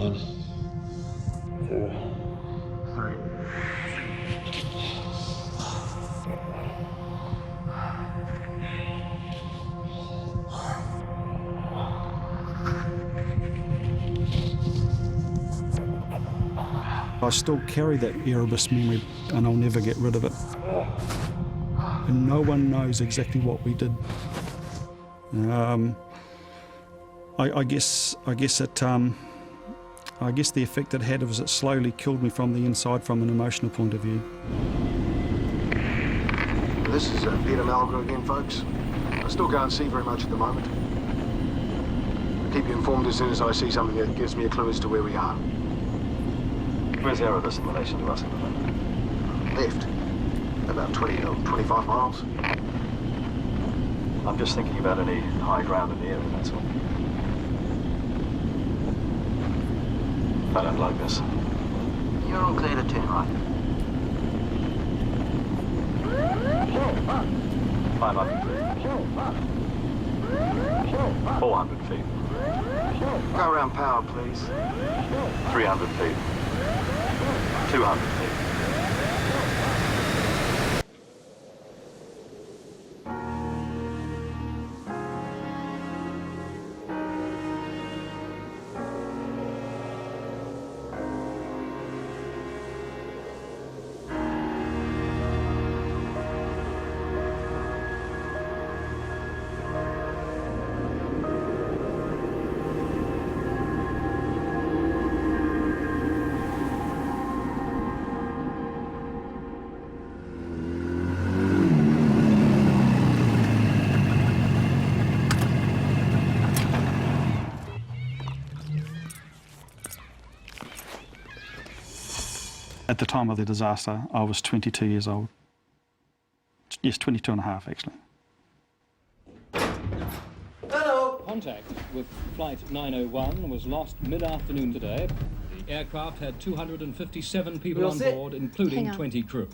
1, 2, 3. I still carry that Erebus memory and I'll never get rid of it. And no one knows exactly what we did. I guess the effect it had was it slowly killed me from the inside from an emotional point of view. This is Peter Malgren again, folks. I still can't see very much at the moment. I'll keep you informed as soon as I see something that gives me a clue as to where we are. Where's Erebus in relation to us at the moment? Left. About 20 or 25 miles. I'm just thinking about any high ground in the area, that's all. I don't like this. You're all clear to turn right. 500 feet. 400 feet. Go around power, please. 300 feet. 200 feet. At the time of the disaster, I was 22 years old. Yes, 22 and a half, actually. Hello! Contact with Flight 901 was lost mid-afternoon today. The aircraft had 257 people on board, including 20 crew.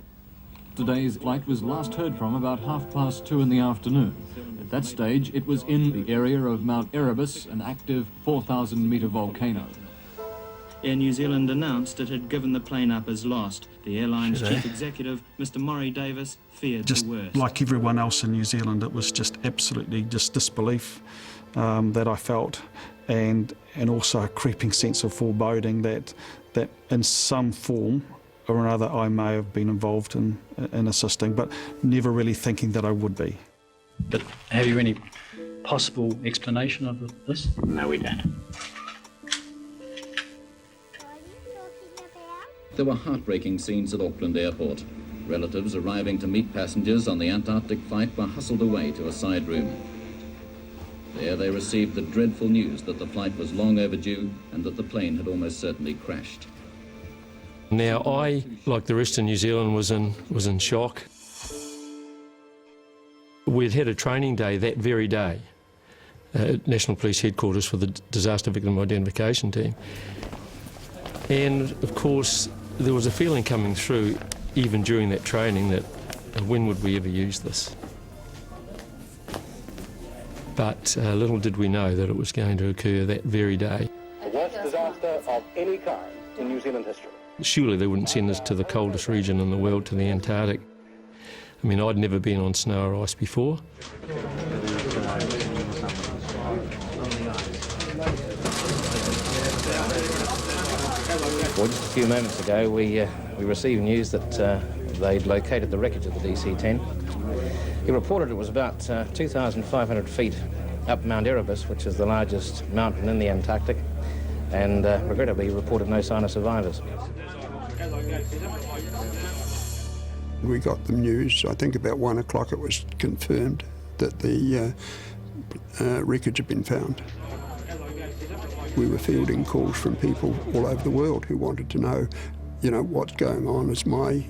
Today's flight was last heard from about 2:30 in the afternoon. At that stage, it was in the area of Mount Erebus, an active 4,000-metre volcano. Air New Zealand announced it had given the plane up as lost. The airline's chief executive, Mr. Maury Davis, feared the worst. Like everyone else in New Zealand, it was just absolutely just disbelief that I felt, and also a creeping sense of foreboding that in some form or another I may have been involved in assisting, but never really thinking that I would be. But have you any possible explanation of this? No, we don't. There were heartbreaking scenes at Auckland Airport. Relatives arriving to meet passengers on the Antarctic flight were hustled away to a side room. There they received the dreadful news that the flight was long overdue and that the plane had almost certainly crashed. Now I, like the rest of New Zealand, was in shock. We'd had a training day that very day at National Police Headquarters for the Disaster Victim Identification Team. And of course, there was a feeling coming through, even during that training, that when would we ever use this? But little did we know that it was going to occur that very day. The worst disaster of any kind in New Zealand history. Surely they wouldn't send us to the coldest region in the world, to the Antarctic. I mean, I'd never been on snow or ice before. Well, just a few moments ago, we received news that they'd located the wreckage of the DC-10. He reported it was about 2,500 feet up Mount Erebus, which is the largest mountain in the Antarctic, and regrettably he reported no sign of survivors. We got the news, I think about 1 o'clock it was confirmed that the wreckage had been found. We were fielding calls from people all over the world who wanted to know, what's going on, is my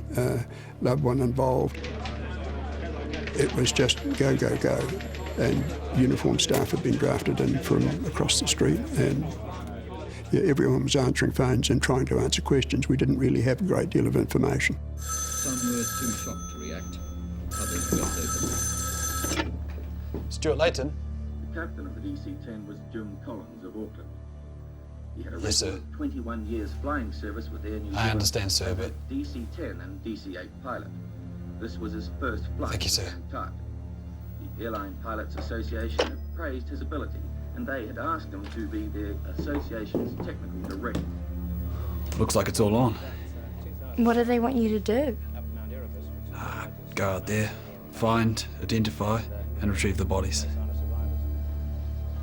loved one involved? It was just go, go, go. And uniformed staff had been drafted in from across the street, and everyone was answering phones and trying to answer questions. We didn't really have a great deal of information. Some were too shocked to react, others wept open. Stuart Layton. The captain of the DC-10 was Jim Collins of Auckland. He had a Yes, record sir. of 21 years flying service with Air New Zealand. I understand, sir, but... DC-10 and DC-8 pilot. This was his first flight. Thank you, sir. Type. The Airline Pilots Association had praised his ability, and they had asked him to be their association's technical director. Looks like it's all on. What do they want you to do? Go out there, find, identify, and retrieve the bodies.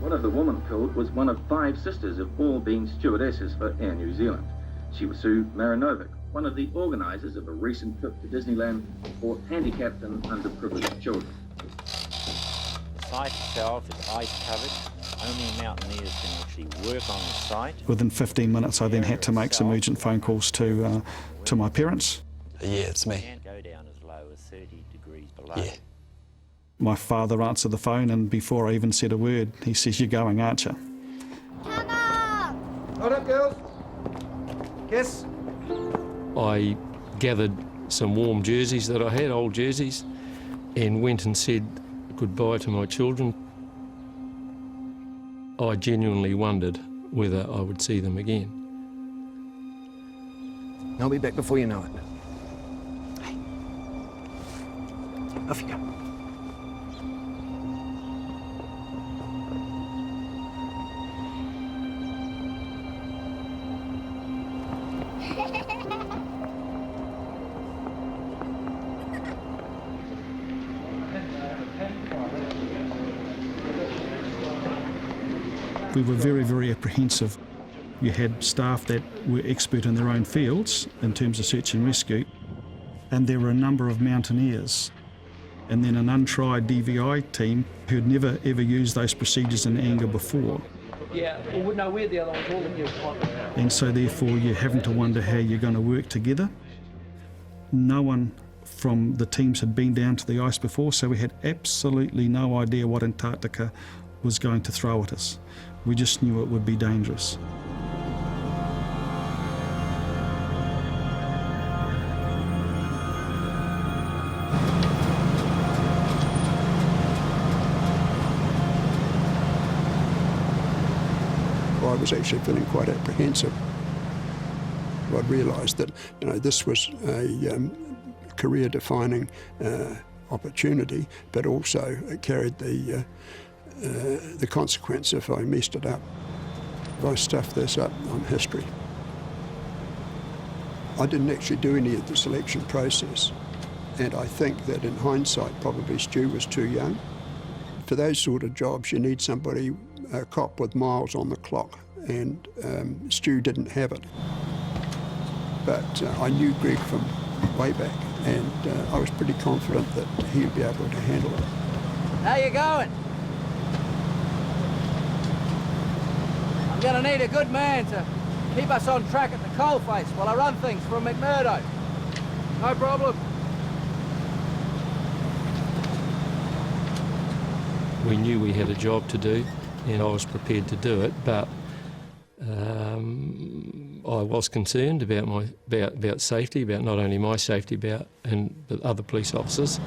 One of the women killed was one of 5 sisters of all being stewardesses for Air New Zealand. She was Sue Marinovic, one of the organisers of a recent trip to Disneyland for handicapped and underprivileged children. The site itself is ice-covered. Only mountaineers can actually work on the site. Within 15 minutes, I then had to make some urgent phone calls to my parents. Yeah, it's me. Can't go down as low as 30 degrees below. Yeah. My father answered the phone, and before I even said a word, he says, "You're going, aren't you?" Come on! Hold up, girls. Kiss. I gathered some warm jerseys that I had, old jerseys, and went and said goodbye to my children. I genuinely wondered whether I would see them again. I'll be back before you know it. Hey. Off you go. We were very, very apprehensive. You had staff that were expert in their own fields in terms of search and rescue, and there were a number of mountaineers, and then an untried DVI team who'd never ever used those procedures in anger before. Yeah, well, no, we're the other ones holding you. And so therefore you're having to wonder how you're going to work together. No one from the teams had been down to the ice before, so we had absolutely no idea what Antarctica was going to throw at us. We just knew it would be dangerous. I was actually feeling quite apprehensive. I'd realised that, you know, this was a career-defining opportunity, but also it carried the consequence if I messed it up. If I stuffed this up on history. I didn't actually do any of the selection process, and I think that in hindsight probably Stu was too young. For those sort of jobs you need somebody, a cop with miles on the clock, and Stu didn't have it. But I knew Greg from way back, and I was pretty confident that he'd be able to handle it. How you going? I'm gonna need a good man to keep us on track at the coalface while I run things from McMurdo. No problem. We knew we had a job to do, and I was prepared to do it, but I was concerned about safety, about not only my safety, but other police officers.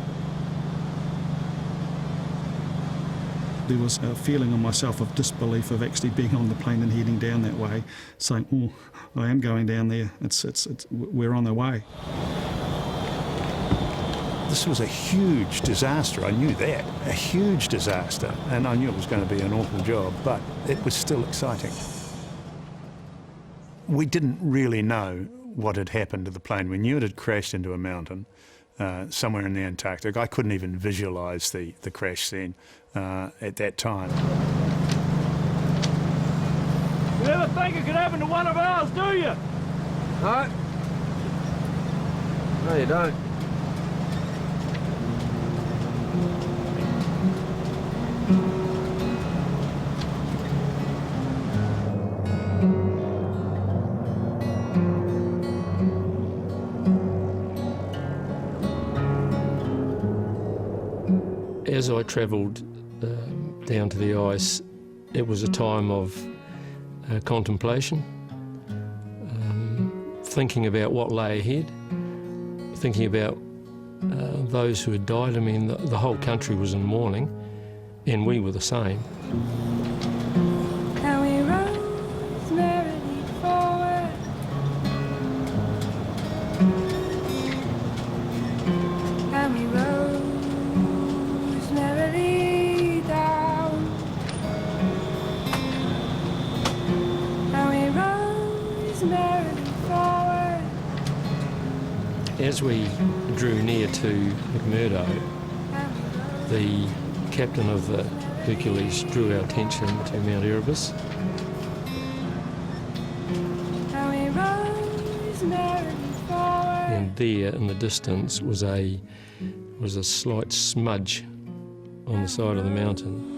There was a feeling on myself of disbelief of actually being on the plane and heading down that way, saying, "Oh, I am going down there. We're on the way." This was a huge disaster. I knew that, a huge disaster, and I knew it was going to be an awful job, but it was still exciting. We didn't really know what had happened to the plane. We knew it had crashed into a mountain somewhere in the Antarctic. I couldn't even visualise the crash scene at that time. You never think it could happen to one of ours, do you? No. No, you don't. As I travelled down to the ice, it was a time of contemplation, thinking about what lay ahead, thinking about those who had died. I mean, the whole country was in mourning, and we were the same. How we rose, married As we drew near to McMurdo, the captain of the Hercules drew our attention to Mount Erebus. And there in the distance was a slight smudge on the side of the mountain.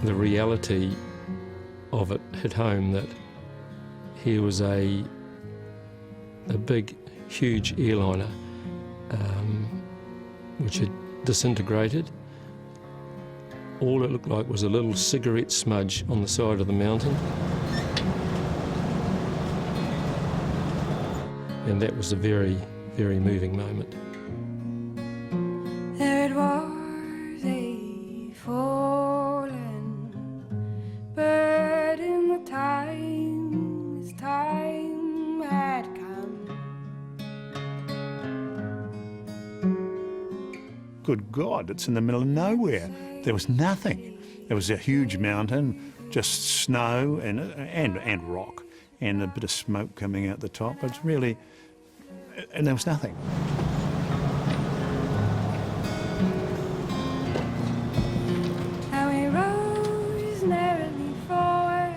The reality of it hit home that here was a big, huge airliner which had disintegrated. All it looked like was a little cigarette smudge on the side of the mountain. And that was a very, very moving moment. There it was, a fallen bird in the time, his time had come. Good God, it's in the middle of nowhere. There was nothing. There was a huge mountain, just snow and rock, and a bit of smoke coming out the top. It's really, and there was nothing. How he rose merrily forward.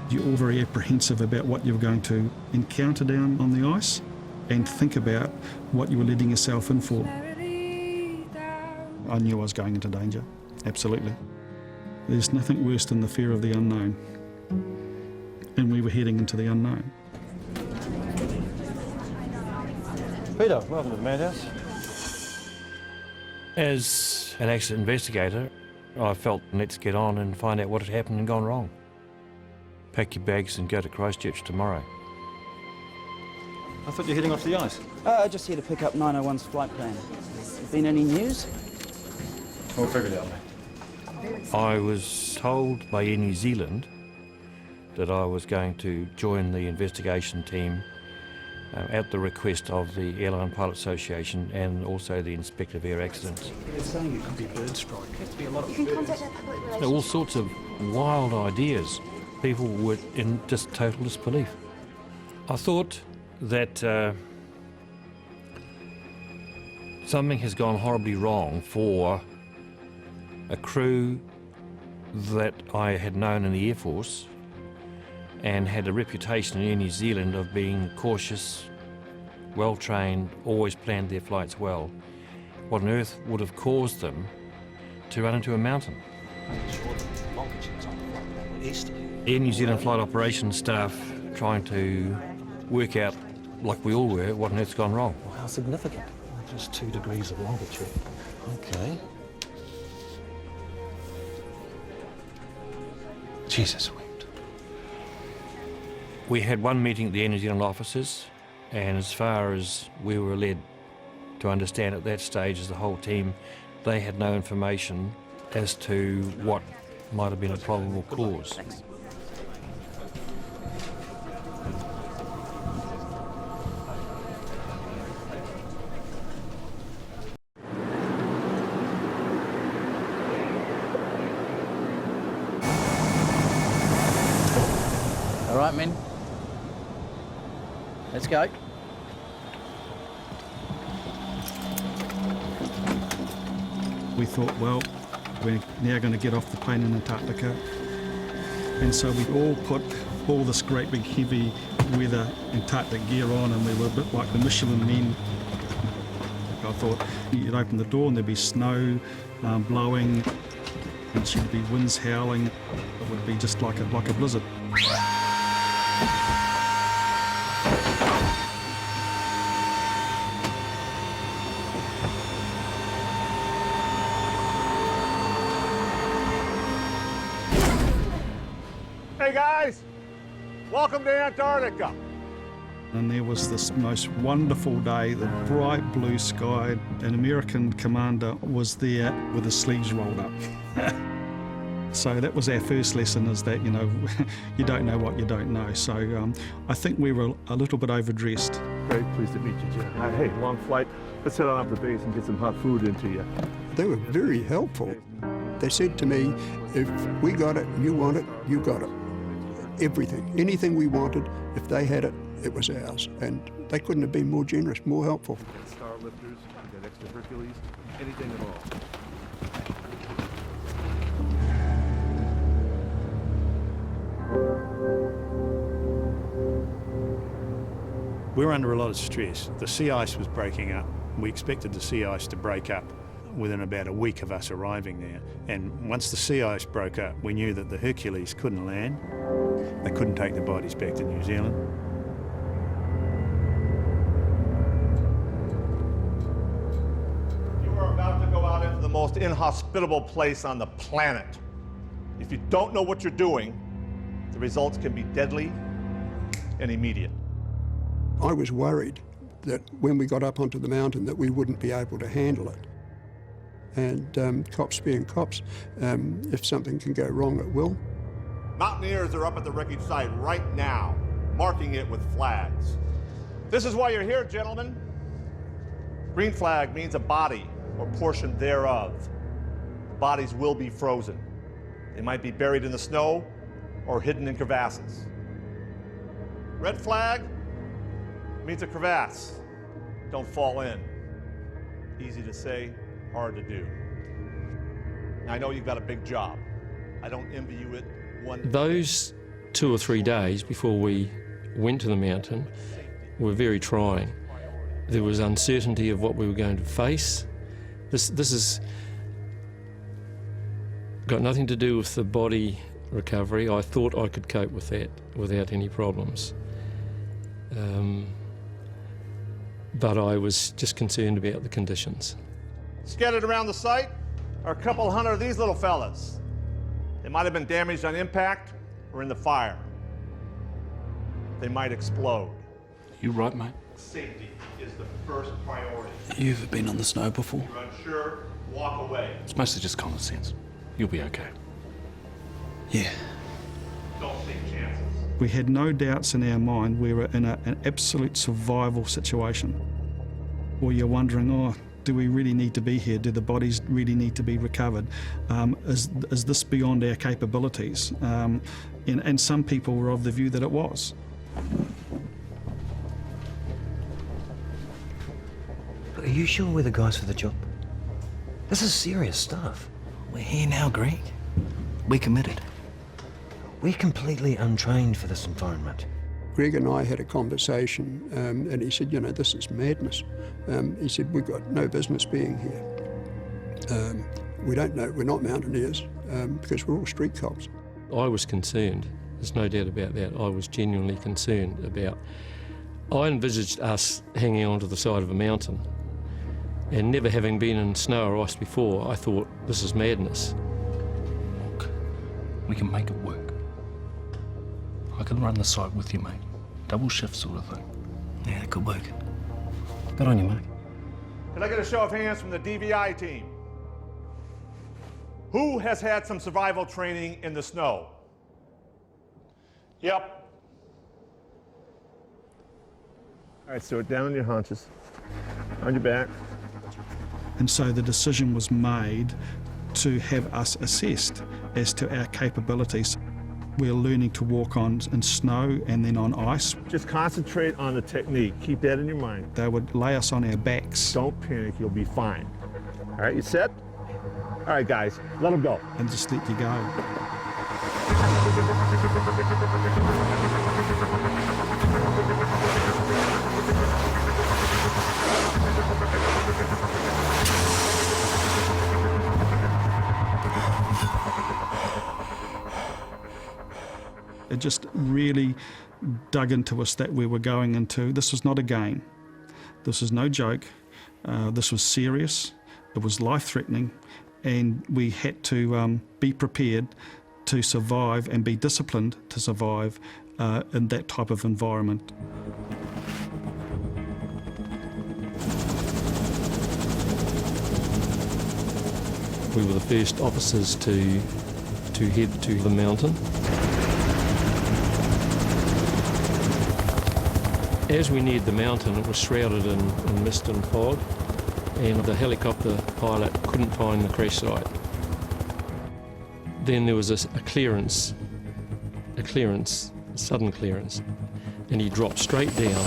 You're all very apprehensive about what you're going to encounter down on the ice, and think about what you were letting yourself in for. I knew I was going into danger, absolutely. There's nothing worse than the fear of the unknown. And we were heading into the unknown. Peter, welcome to the Madhouse. As an accident investigator, I felt let's get on and find out what had happened and gone wrong. Pack your bags and go to Christchurch tomorrow. I thought you were heading off the ice. Just here to pick up 901's flight plan. Been any news? We'll figure it out, mate. I was told by Air New Zealand that I was going to join the investigation team at the request of the Airline Pilot Association and also the Inspector of Air Accidents. They're saying it could be bird strike. It has to be a lot of You can contact our public relations. All sorts of wild ideas. People were in just total disbelief. I thought that something has gone horribly wrong for a crew that I had known in the Air Force and had a reputation in Air New Zealand of being cautious, well-trained, always planned their flights well. What on earth would have caused them to run into a mountain? Air New Zealand flight operations staff trying to work out, like we all were, what on earth's gone wrong. Well, how significant? Just 2 degrees of longitude. Okay. Jesus wept. We had one meeting at the Air New Zealand offices, and as far as we were led to understand at that stage as the whole team, they had no information as to what might have been a probable cause. All right, men. Let's go. We thought, well, we're now going to get off the plane in Antarctica. And so we all put all this great big heavy weather Antarctic gear on, and we were a bit like the Michelin men. I thought you'd open the door and there'd be snow blowing, and there'd be winds howling. It would be just like a blizzard. Hey guys, welcome to Antarctica. And there was this most wonderful day, the bright blue sky. An American commander was there with his sleeves rolled up. So that was our first lesson, is that, you know, you don't know what you don't know. So I think we were a little bit overdressed. Very pleased to meet you, Jim. Hey, long flight. Let's head on up to base and get some hot food into you. They were very helpful. They said to me, if we got it, you want it, you got it. Everything, anything we wanted, if they had it, it was ours. And they couldn't have been more generous, more helpful. We got star lifters, we got extra Hercules, anything at all. We were under a lot of stress. The sea ice was breaking up. We expected the sea ice to break up within about a week of us arriving there. And once the sea ice broke up, we knew that the Hercules couldn't land. They couldn't take the bodies back to New Zealand. You are about to go out into the most inhospitable place on the planet. If you don't know what you're doing, the results can be deadly and immediate. I was worried that when we got up onto the mountain that we wouldn't be able to handle it. And cops being cops, if something can go wrong, it will. Mountaineers are up at the wreckage site right now, marking it with flags. This is why you're here, gentlemen. Green flag means a body or portion thereof. The bodies will be frozen. They might be buried in the snow or hidden in crevasses. Red flag means a crevasse. Don't fall in. Easy to say, hard to do. I know you've got a big job. I don't envy you it one bit. Those 2 or 3 days before we went to the mountain were very trying. There was uncertainty of what we were going to face. This has got nothing to do with the body recovery. I thought I could cope with that without any problems. But I was just concerned about the conditions. Scattered around the site are a couple hundred of these little fellas. They might have been damaged on impact or in the fire. They might explode. You right, mate? Safety is the first priority. You ever been on the snow before? If you're unsure, walk away. It's mostly just common sense. You'll be okay. Yeah. Don't take chances. We had no doubts in our mind. We were in an absolute survival situation. Or you're wondering, oh, do we really need to be here? Do the bodies really need to be recovered? Is this beyond our capabilities? And some people were of the view that it was. Are you sure we're the guys for the job? This is serious stuff. We're here now, Greg. We're committed. We're completely untrained for this environment. Greg and I had a conversation, and he said, you know, this is madness. He said, we've got no business being here. We don't know, we're not mountaineers, because we're all street cops. I was concerned, there's no doubt about that. I was genuinely concerned about... I envisaged us hanging onto the side of a mountain, and never having been in snow or ice before, I thought, this is madness. Look, we can make it work. I can run the site with you, mate. Double shift sort of thing. Yeah, it could work. Good on you, Mark. Can I get a show of hands from the DVI team? Who has had some survival training in the snow? Yep. All right, Stuart, down on your haunches. On your back. And so the decision was made to have us assessed as to our capabilities. We're learning to walk in snow and then on ice. Just concentrate on the technique. Keep that in your mind. They would lay us on our backs. Don't panic, you'll be fine. All right, you set? All right, guys, let them go. And just let you go. It just really dug into us that we were going into, this was not a game. This was no joke. This was serious. It was life-threatening. And we had to be prepared to survive and be disciplined to survive in that type of environment. We were the first officers to to head to the mountain. As we neared the mountain, it was shrouded in mist and fog, and the helicopter pilot couldn't find the crash site. Then there was a sudden clearance, and he dropped straight down.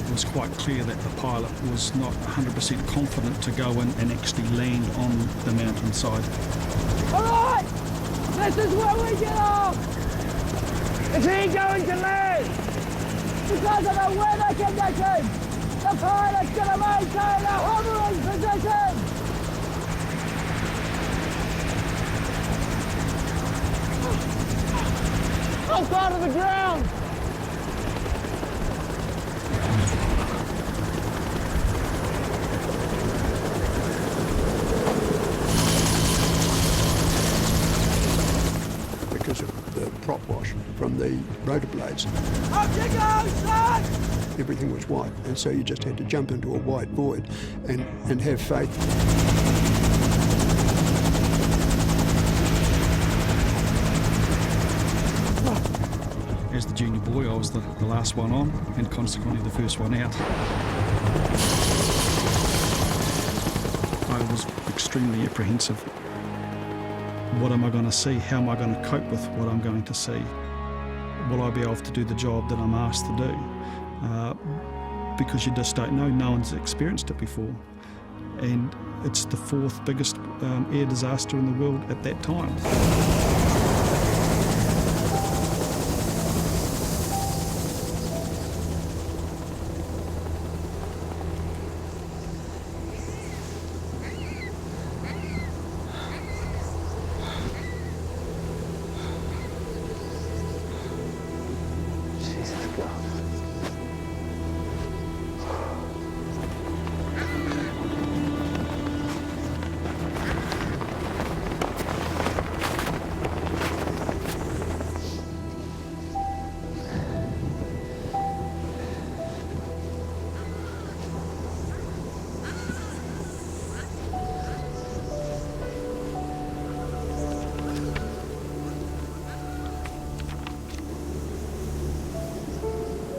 It was quite clear that the pilot was not 100% confident to go in and actually land on the mountainside. All right, this is where we get off. Is he going to land? Because of the weather conditions, the pilot's going to maintain a hovering position. I'll fall to the ground. Because of the prop wash from the rotor blades. Up you go, son! Everything was white, and so you just had to jump into a white void and have faith. As the junior boy, I was the last one on, and consequently the first one out. I was extremely apprehensive. What am I going to see? How am I going to cope with what I'm going to see? Will I be able to do the job that I'm asked to do? Because you just don't know. No one's experienced it before. And it's the fourth biggest air disaster in the world at that time.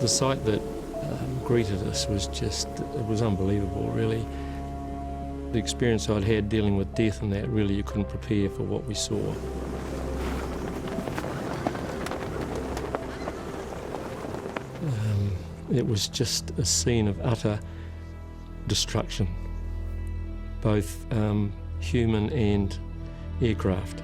The sight that greeted us was just, it was unbelievable, really. The experience I'd had dealing with death and that, really you couldn't prepare for what we saw. It was just a scene of utter destruction, both human and aircraft.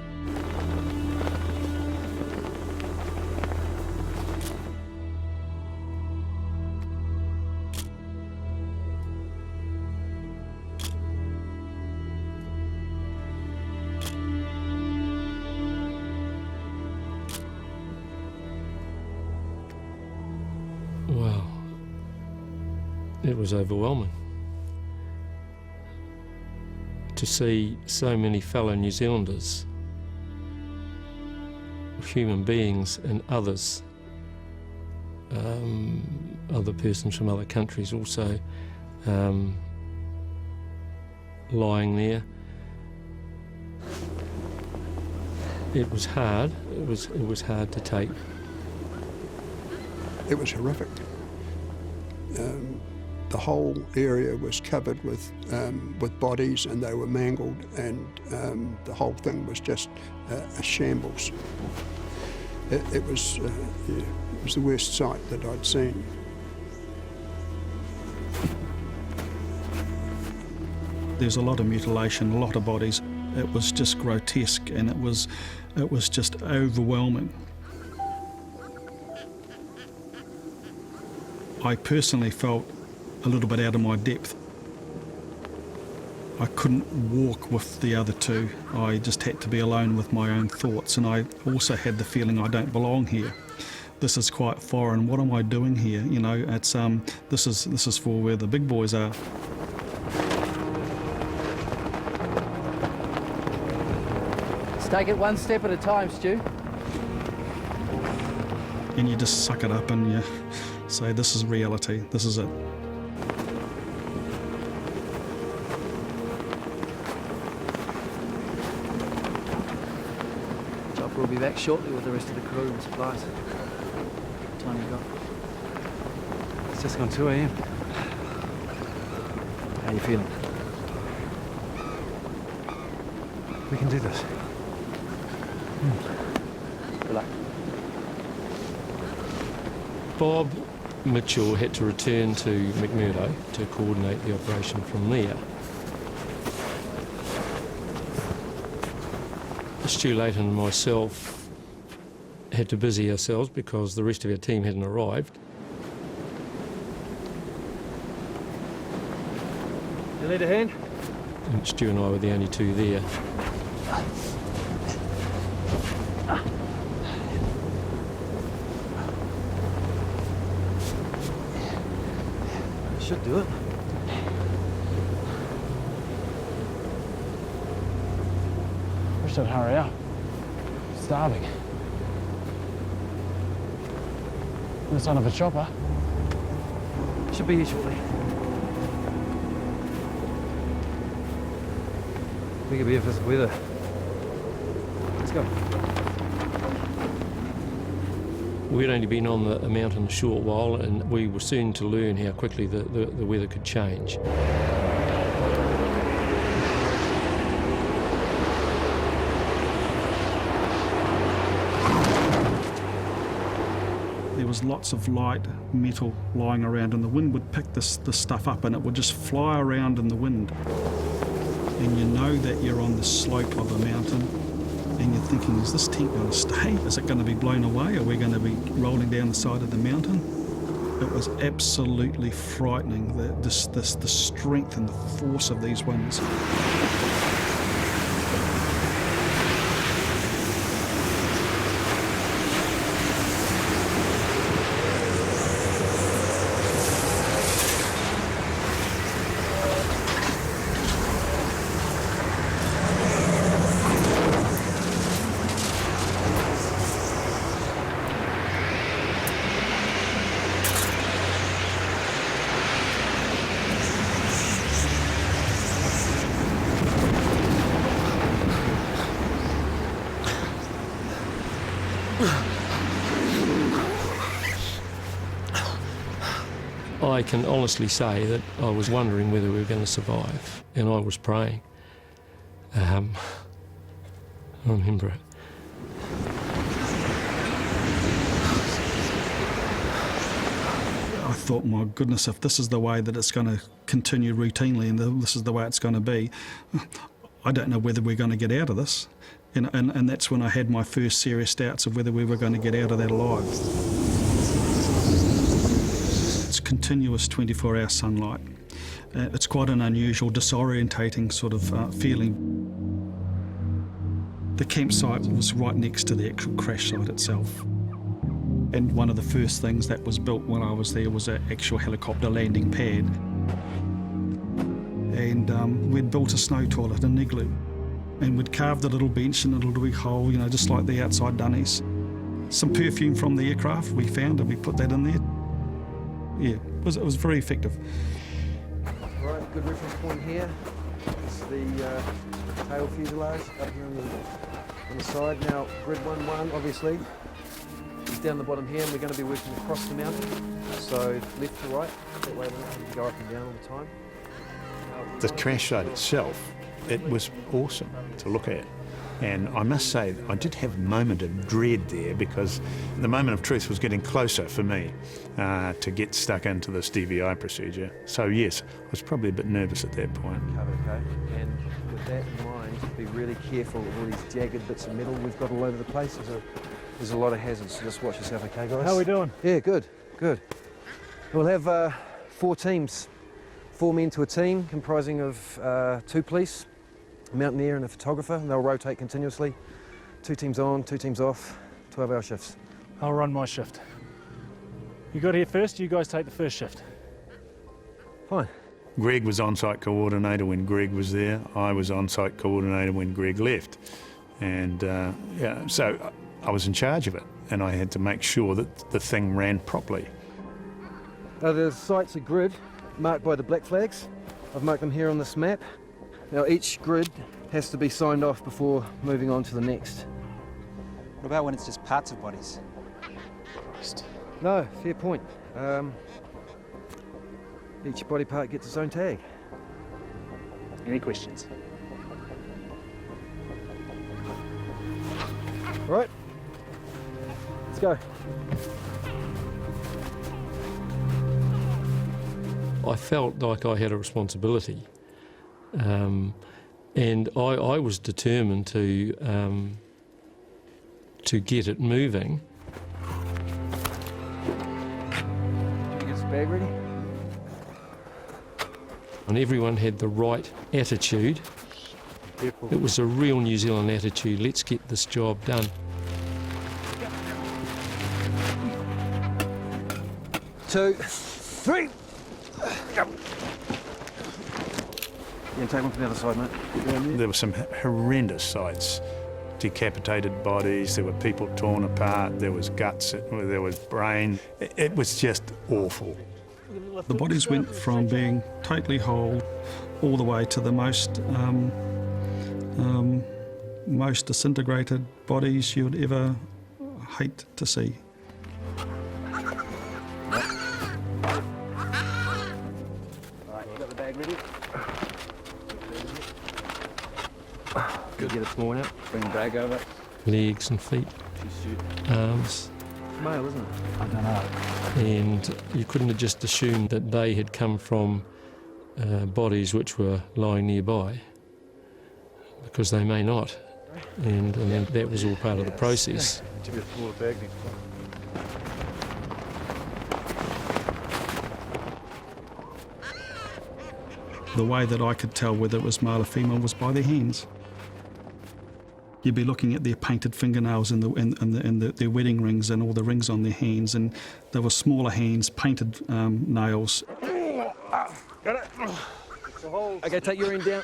Wow, it was overwhelming to see so many fellow New Zealanders, human beings and others, other persons from other countries also lying there. It was hard. It was hard to take. It was horrific. The whole area was covered with bodies, and they were mangled, and the whole thing was just a shambles. It was the worst sight that I'd seen. There's a lot of mutilation, a lot of bodies. It was just grotesque, and it was just overwhelming. I personally felt a little bit out of my depth. I couldn't walk with the other two. I just had to be alone with my own thoughts, and I also had the feeling I don't belong here. This is quite foreign. What am I doing here? You know, it's this is for where the big boys are. Just take it one step at a time, Stu. And you just suck it up and you say, this is reality, this is it. Chopper will be back shortly with the rest of the crew and supplies. What time you got? It's just gone 2 a.m. How you feeling? We can do this. Good luck. Bob Mitchell had to return to McMurdo to coordinate the operation from there. Stu Layton and myself had to busy ourselves because the rest of our team hadn't arrived. You need a hand? And Stu and I were the only two there. Should do it. We should hurry up. Starving. No sign of a chopper. Should be here shortly. We could be here for this weather. Let's go. We'd only been on the mountain a short while, and we were soon to learn how quickly the weather could change. There was lots of light metal lying around, and the wind would pick this stuff up and it would just fly around in the wind. And you know that you're on the slope of a mountain, and you're thinking, is this tent going to stay? Is it going to be blown away? Are we going to be rolling down the side of the mountain? It was absolutely frightening, the strength and the force of these winds. I can honestly say that I was wondering whether we were going to survive, and I was praying. I remember it. I thought, my goodness, if this is the way that it's going to continue routinely and this is the way it's going to be, I don't know whether we're going to get out of this. And that's when I had my first serious doubts of whether we were going to get out of that alive. It's continuous 24-hour sunlight. It's quite an unusual, disorientating sort of feeling. The campsite was right next to the actual crash site itself. And one of the first things that was built when I was there was an actual helicopter landing pad. And we'd built a snow toilet, an igloo. And we'd carved a little bench and a little wee hole, you know, just like the outside dunnies. Some perfume from the aircraft we found and we put that in there. Yeah, it was very effective. Right, good reference point here. It's the tail fuselage up here on the side. Now, grid 1-1, obviously, is down the bottom here, and we're going to be working across the mountain. So left to right, that way we can go up and down all the time. The crash site itself, it was awesome to look at. And I must say, I did have a moment of dread there because the moment of truth was getting closer for me to get stuck into this DVI procedure. So yes, I was probably a bit nervous at that point. Okay. And with that in mind, be really careful of all these jagged bits of metal we've got all over the place. There's a lot of hazards, so just watch yourself, okay, guys? How are we doing? Yeah, good. We'll have 4 teams, 4 men to a team, comprising of 2 police, a mountaineer and a photographer, and they'll rotate continuously. 2 teams on, 2 teams off, 12-hour shifts. I'll run my shift. You got here first, you guys take the first shift. Fine. Greg was on-site coordinator when Greg was there. I was on-site coordinator when Greg left. And yeah, so I was in charge of it, and I had to make sure that the thing ran properly. Now the site's a grid marked by the black flags. I've marked them here on this map. Now each grid has to be signed off before moving on to the next. What about when it's just parts of bodies? No, fair point. Each body part gets its own tag. Any questions? Right, let's go. I felt like I had a responsibility, and I was determined to get it moving. Did you get this bag ready? And everyone had the right attitude. It was a real New Zealand attitude. Let's get this job done. 2, 3. You can take one from the other side, mate. There were some horrendous sights. Decapitated bodies, there were people torn apart, there was guts, there was brain. It was just awful. The bodies went from being totally whole all the way to the most disintegrated bodies you'd ever hate to see. Right, you got the bag ready? Good. Get a small one out. Bring the bag over. Legs and feet, arms. It's male, isn't it? I don't know. And you couldn't have just assumed that they had come from bodies which were lying nearby, because they may not. And then that was all part of the process. The way that I could tell whether it was male or female was by their hands. You'd be looking at their painted fingernails and their wedding rings and all the rings on their hands, and there were smaller hands, painted nails. Got it. Okay, take your end down.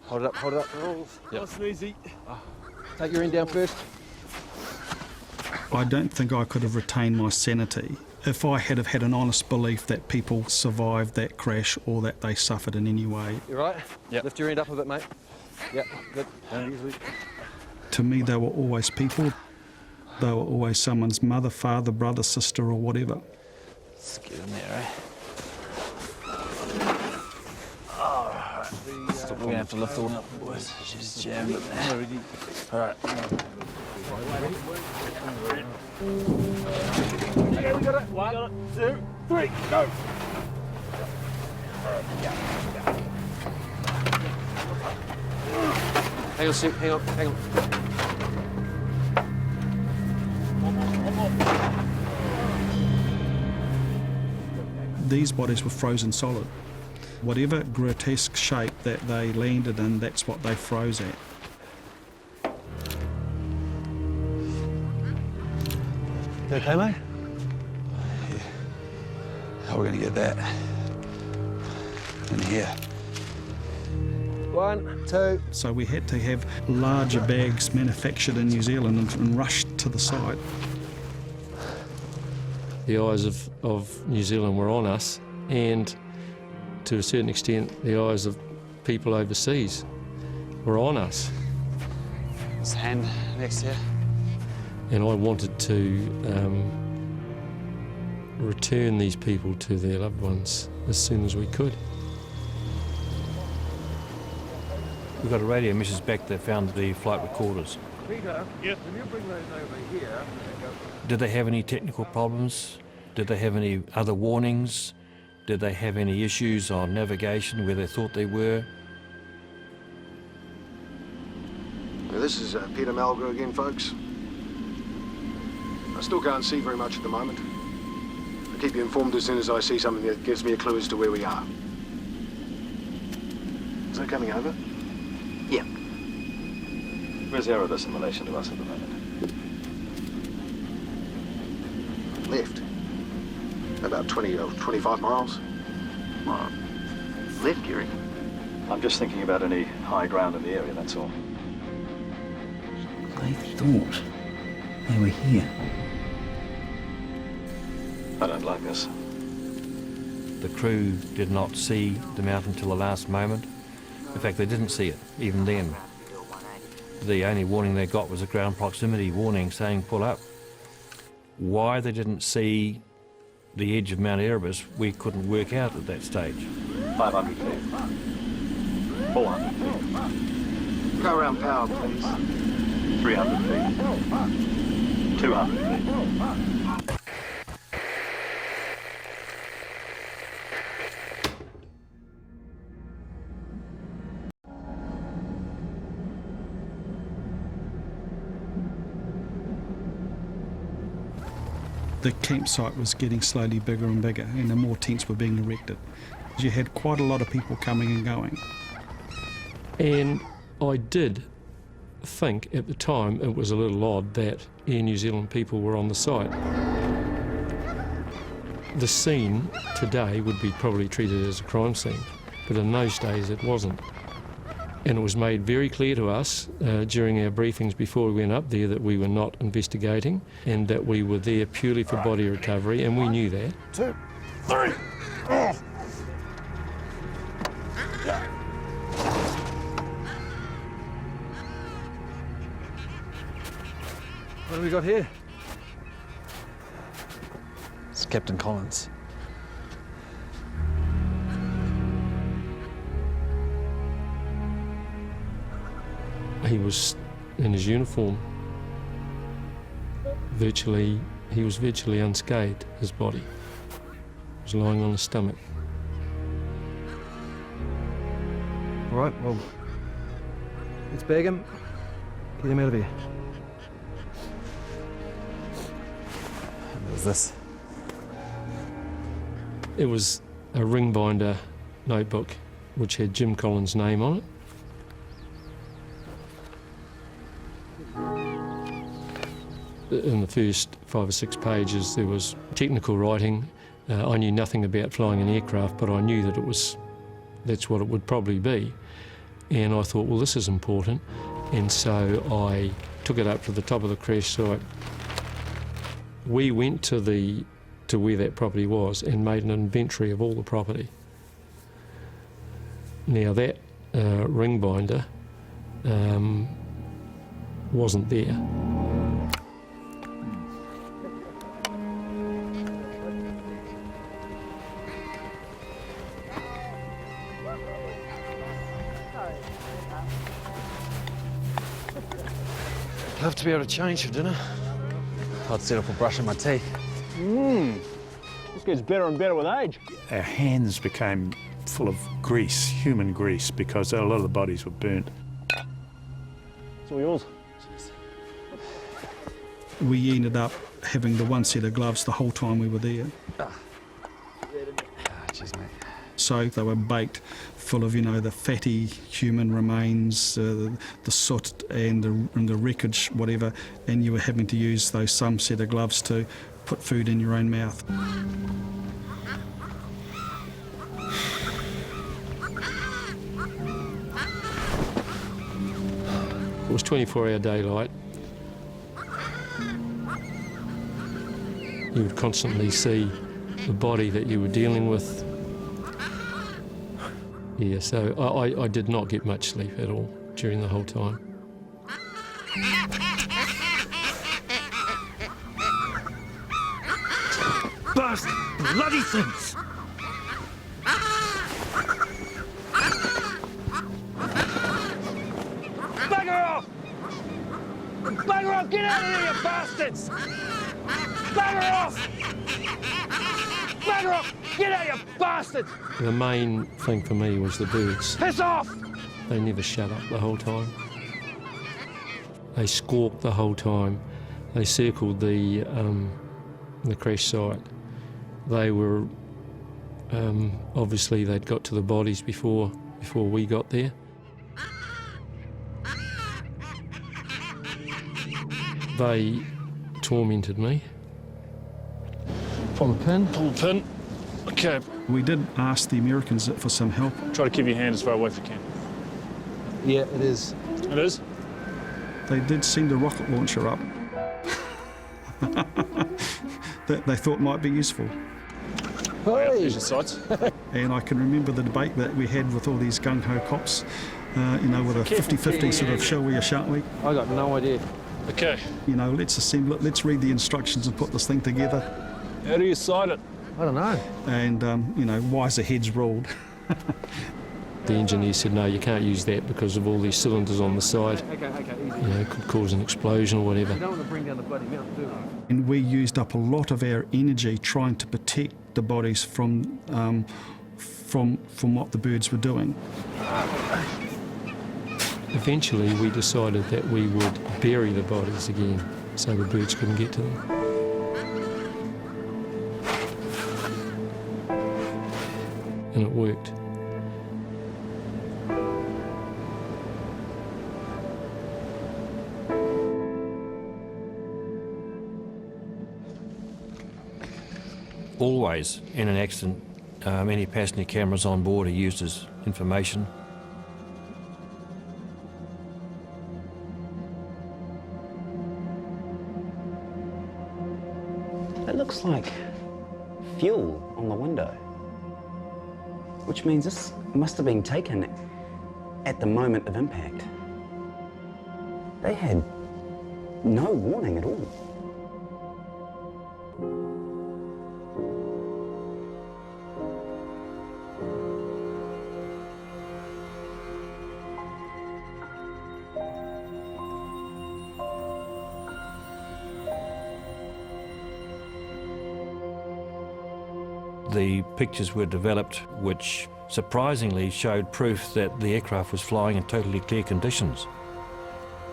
Hold it up, hold it up. Yep. Nice and easy. Take your end down first. I don't think I could have retained my sanity if I had have had an honest belief that people survived that crash or that they suffered in any way. You right? Yep. Lift your end up a bit, mate. Yep, good. Easily. To me, they were always people. They were always someone's mother, father, brother, sister, or whatever. Let's get in there, eh? We're going to have to lift all up, boys. Just jam it there. All right. Okay, we got it. 1, 2, 3, go! Hang on, Sue, hang on, hang on. These bodies were frozen solid. Whatever grotesque shape that they landed in, that's what they froze at. You okay, mate? Yeah. How are we going to get that in here? 1, 2. So we had to have larger bags manufactured in New Zealand and rushed to the site. The eyes of New Zealand were on us, and to a certain extent the eyes of people overseas were on us. His hand next here. And I wanted to return these people to their loved ones as soon as we could. We've got a radio message back that found the flight recorders. Peter, yep. Can you bring those over here? Did they have any technical problems? Did they have any other warnings? Did they have any issues on navigation where they thought they were? Now, this is Peter Malgo again, folks. I still can't see very much at the moment. I'll keep you informed as soon as I see something that gives me a clue as to where we are. Is that coming over? Yeah. Where's Erebus in relation to us at the moment? Left. About 20 or 25 miles. Well, Left, you reckon? I'm just thinking about any high ground in the area, that's all. They thought they were here. I don't like this. The crew did not see the mountain till the last moment. In fact, they didn't see it, even then. The only warning they got was a ground proximity warning saying pull up. Why they didn't see the edge of Mount Erebus, we couldn't work out at that stage. 500 feet. 400 feet. Go around power, please. 300 feet. 200 feet. The campsite was getting slowly bigger and bigger, and the more tents were being erected. You had quite a lot of people coming and going. And I did think at the time it was a little odd that Air New Zealand people were on the site. The scene today would be probably treated as a crime scene, but in those days it wasn't. And it was made very clear to us during our briefings before we went up there that we were not investigating and that we were there purely for body recovery, and we knew that. 2, 3. What have we got here? It's Captain Collins. He was in his uniform. He was virtually unscathed, his body. He was lying on his stomach. All right, well, let's bag him, get him out of here. What was this? It was a ring binder notebook which had Jim Collins' name on it. In the first 5 or 6 pages there was technical writing. I knew nothing about flying an aircraft, but I knew that that's what it would probably be. And I thought, well, this is important. And so I took it up to the top of the crash site. We went to where that property was and made an inventory of all the property. Now that ring binder wasn't there. Love to be able to change for dinner. I'd settle for brushing my teeth. This gets better and better with age. Our hands became full of grease, human grease, because a lot of the bodies were burnt. It's all yours. We ended up having the one set of gloves the whole time we were there. Cheers, mate. So they were baked full of, the fatty human remains, the soot and the wreckage, whatever, and you were having to use those some set of gloves to put food in your own mouth. It was 24-hour daylight. You would constantly see the body that you were dealing with. Yeah, so I did not get much sleep at all during the whole time. Bastard! Bloody things! Bugger off! Bugger off! Get out of here, you bastards! Bugger off! Bugger off! Get out, you bastards! The main thing for me was the birds. Piss off! They never shut up the whole time. They squawked the whole time. They circled the crash site. They were obviously they'd got to the bodies before we got there. They tormented me. Pull the pin. Pull the pin. Okay. We did ask the Americans for some help. Try to keep your hand as far away as you can. Yeah, it is. It is? they did send a rocket launcher up that they thought might be useful. Hey! There's your sights. And I can remember the debate that we had with all these gung-ho cops, you know, with a 50-50 sort of shall we or shan't we? I got no idea. Okay. You know, let's assemble it, let's read the instructions and put this thing together. How do you sight it? I don't know. And, you know, wiser heads ruled. The engineer said, no, you can't use that because of all these cylinders on the side. Okay, easy. You know, it could cause an explosion or whatever. You don't want to bring down the bloody mountain, do you? And we used up a lot of our energy trying to protect the bodies from what the birds were doing. Eventually, we decided that we would bury the bodies again so the birds couldn't get to them. And it worked. Always, in an accident, any passenger cameras on board are used as information. It looks like fuel on the window, which means this must have been taken at the moment of impact. They had no warning at all. The pictures were developed which surprisingly showed proof that the aircraft was flying in totally clear conditions.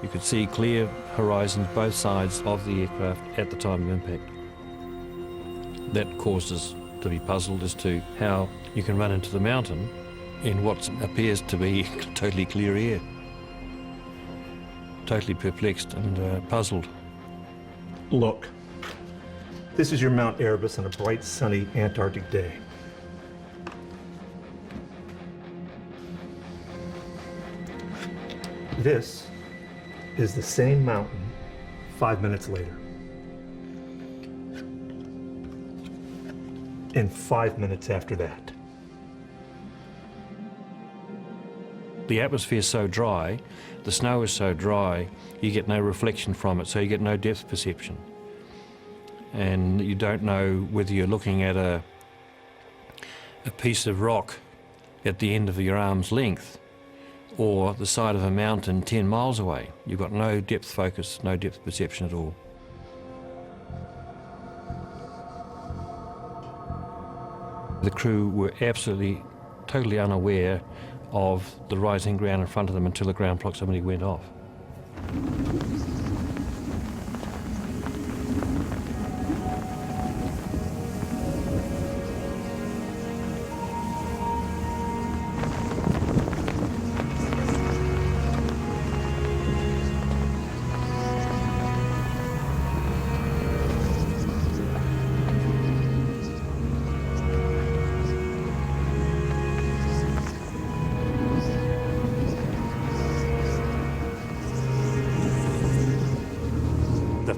You could see clear horizons both sides of the aircraft at the time of impact. That caused us to be puzzled as to how you can run into the mountain in what appears to be totally clear air. Totally perplexed and puzzled. Look. This is your Mount Erebus on a bright, sunny Antarctic day. This is the same mountain 5 minutes later. And 5 minutes after that. The atmosphere is so dry, the snow is so dry, you get no reflection from it, so you get no depth perception. And you don't know whether you're looking at a piece of rock at the end of your arm's length or the side of a mountain 10 miles away. You've got no depth focus, no depth perception at all. The crew were absolutely, totally unaware of the rising ground in front of them until the ground proximity went off.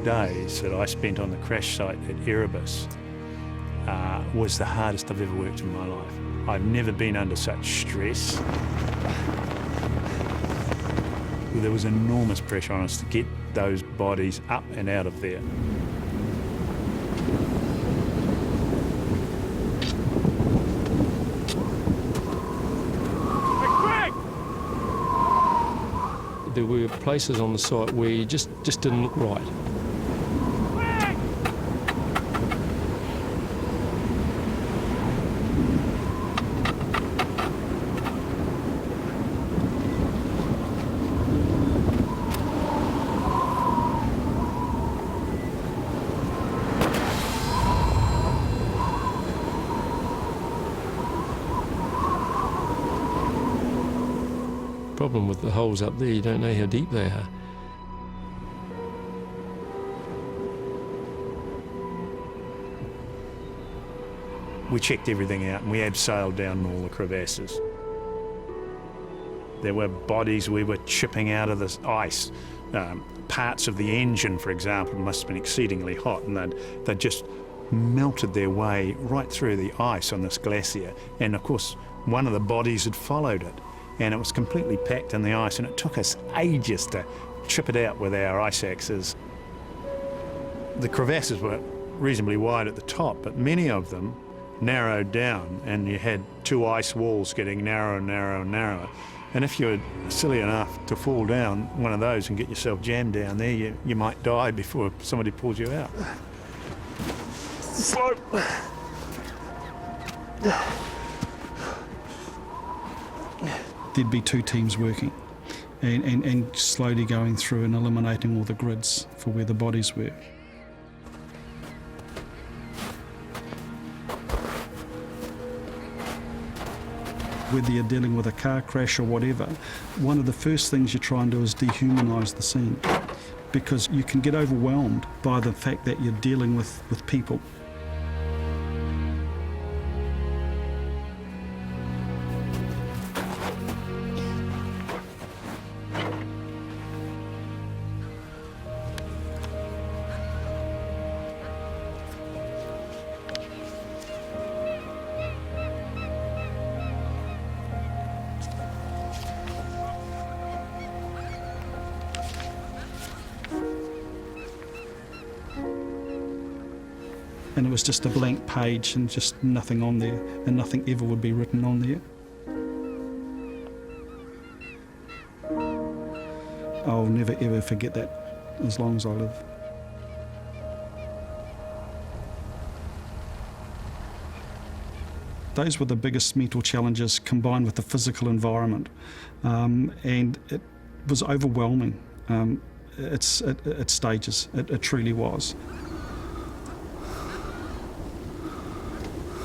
Days that I spent on the crash site at Erebus was the hardest I've ever worked in my life. I've never been under such stress. There was enormous pressure on us to get those bodies up and out of there. There were places on the site where you just didn't look right. Problem with the holes up there, you don't know how deep they are. We checked everything out and we abseiled down all the crevasses. There were bodies we were chipping out of this ice Parts of the engine, for example, must have been exceedingly hot, and they'd just melted their way right through the ice on this glacier. And of course, one of the bodies had followed it, and it was completely packed in the ice, and it took us ages to chip it out with our ice axes. The crevasses were reasonably wide at the top, but many of them narrowed down, and you had two ice walls getting narrower and narrower and narrower. And if you were silly enough to fall down one of those and get yourself jammed down there, you might die before somebody pulls you out. Slope. There'd be two teams working and slowly going through and eliminating all the grids for where the bodies were. Whether you're dealing with a car crash or whatever, one of the first things you try and do is dehumanise the scene, because you can get overwhelmed by the fact that you're dealing with people. And it was just a blank page and just nothing on there, and nothing ever would be written on there. I'll never ever forget that as long as I live. Those were the biggest mental challenges combined with the physical environment, and it was overwhelming at stages. It truly was.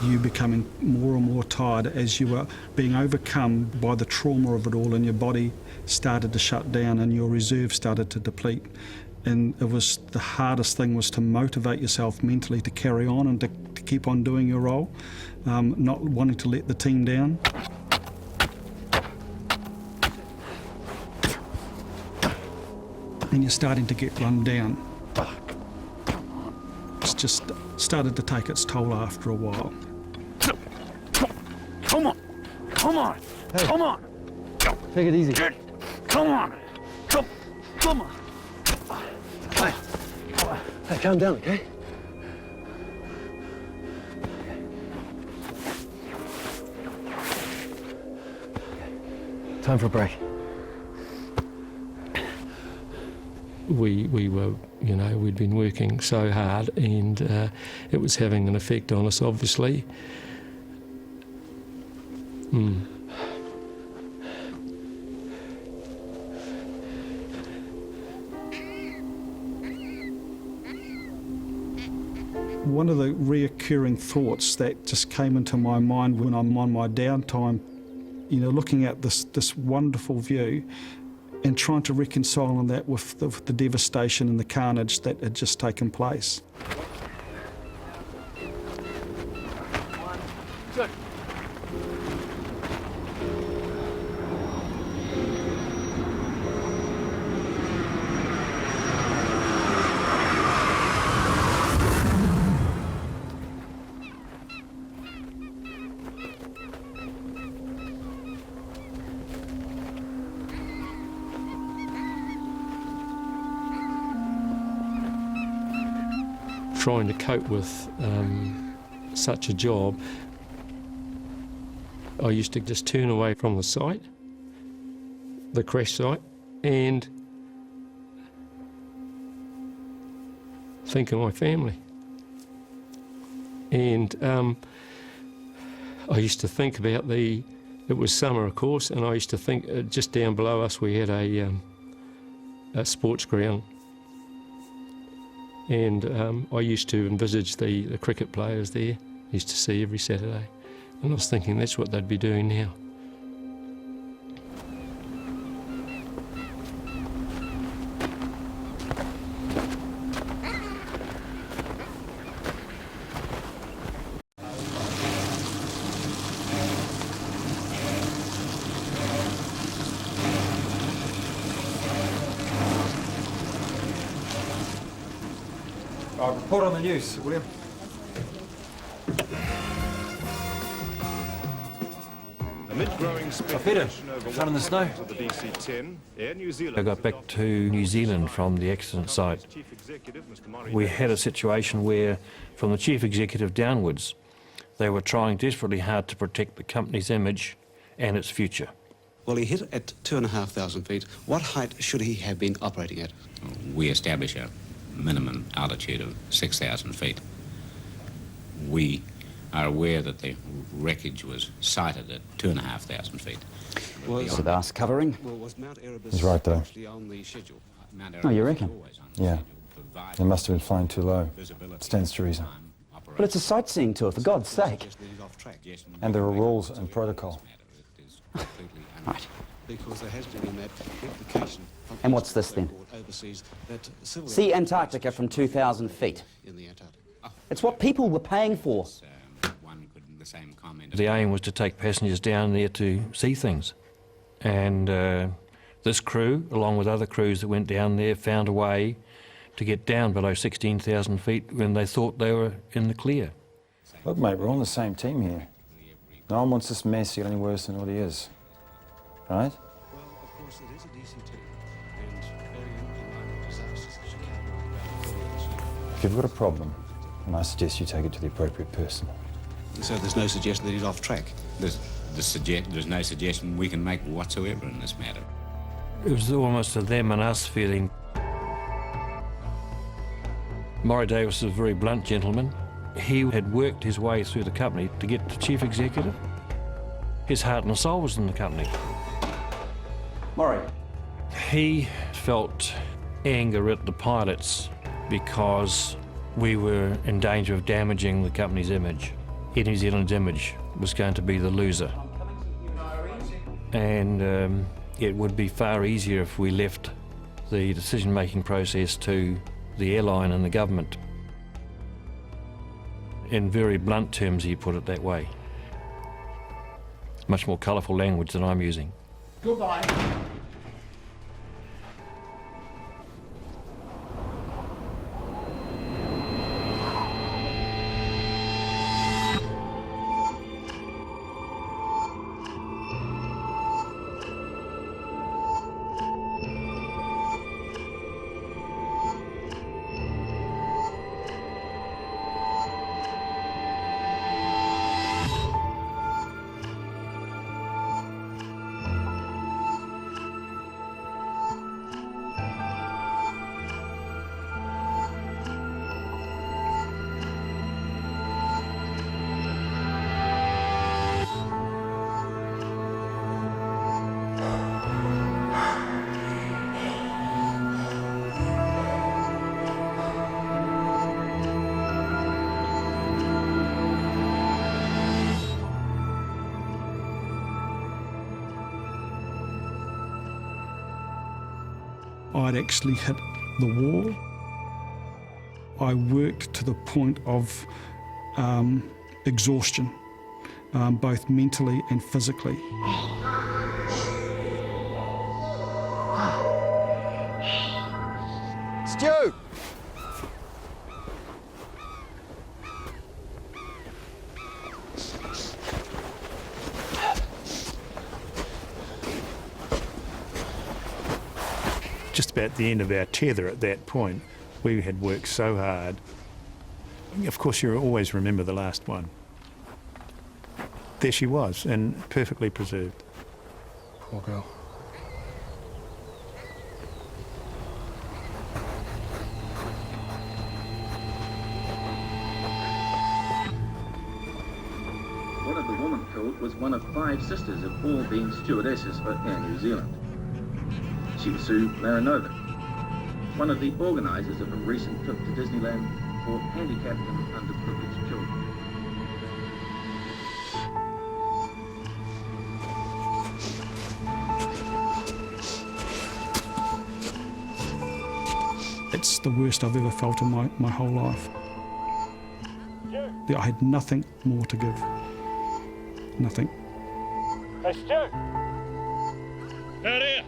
You becoming more and more tired as you were being overcome by the trauma of it all, and your body started to shut down and your reserve started to deplete. And it was the hardest thing was to motivate yourself mentally to carry on and to keep on doing your role, not wanting to let the team down. And you're starting to get run down. It's just started to take its toll after a while. Come on! Come on! Hey. Come on! Take it easy. Come on! Come on! Hey, calm down, okay? Time for a break. We were, you know, we'd been working so hard, and it was having an effect on us, obviously. One of the reoccurring thoughts that just came into my mind when I'm on my downtime, you know, looking at this wonderful view and trying to reconcile that with the devastation and the carnage that had just taken place. Good. Trying to cope with such a job, I used to just turn away from the site, the crash site, and think of my family. And I used to think about it was summer, of course, and I used to think just down below us we had a sports ground. And I used to envisage the cricket players there, used to see every Saturday. And I was thinking that's what they'd be doing now. Report on the news, William. Amid growing speculation over what happened to the DC-10, Air New Zealand... I got back to New Zealand from the accident site. We had a situation where, from the chief executive downwards, they were trying desperately hard to protect the company's image and its future. Well, he hit at 2,500 feet. What height should he have been operating at? We establish a minimum altitude of 6,000 feet. We are aware that the wreckage was sighted at 2,500 feet. So that's covering? Well, was Mount Erebus He's right, though. actually on the schedule? Oh, you reckon? Yeah. They must have been flying too low. Stands to reason. But it's a sightseeing tour, for God's sake. And there are rules and protocol. Right. Because there has been that implication from And what's this then? overseas that civil See Antarctica from 2,000 feet. in the Antarctic. It's what people were paying for. The aim was to take passengers down there to see things. And this crew, along with other crews that went down there, found a way to get down below 16,000 feet when they thought they were in the clear. Look, mate, we're on the same team here. No one wants this mess to get any worse than what he is. Right? Well, of course, it is a DC-10, and going in line with disasters that you can't really about. If you've got a problem, then I suggest you take it to the appropriate person. So there's no suggestion that he's off track? There's no suggestion we can make whatsoever in this matter. It was almost a them and us feeling. Murray Davis was a very blunt gentleman. He had worked his way through the company to get to chief executive. His heart and soul was in the company. Murray. He felt anger at the pilots because we were in danger of damaging the company's image. Air New Zealand's image was going to be the loser. And it would be far easier if we left the decision-making process to the airline and the government. In very blunt terms, he put it that way. Much more colourful language than I'm using. Goodbye. I'd actually hit the wall. I worked to the point of exhaustion, both mentally and physically. Stu! Just about the end of our tether at that point, we had worked so hard. Of course, you always remember the last one. There she was, and perfectly preserved. Poor girl. One of the women killed was one of 5 sisters of all being stewardesses for Air New Zealand. She was Sue Marinovic, one of the organisers of a recent trip to Disneyland for handicapped and underprivileged children. It's the worst I've ever felt in my whole life. I had nothing more to give. Nothing. Hey, Stu! Out here!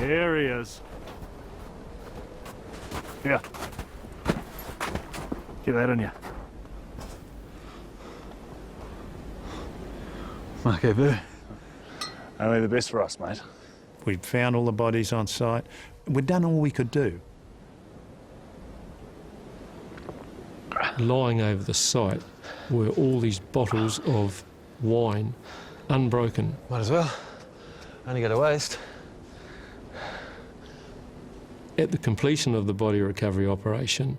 Here he is. Here. Get that in you. Monte Erebus. Only the best for us, mate. We'd found all the bodies on site. We'd done all we could do. Lying over the site were all these bottles of wine, unbroken. Might as well. Only go to waste. At the completion of the body recovery operation,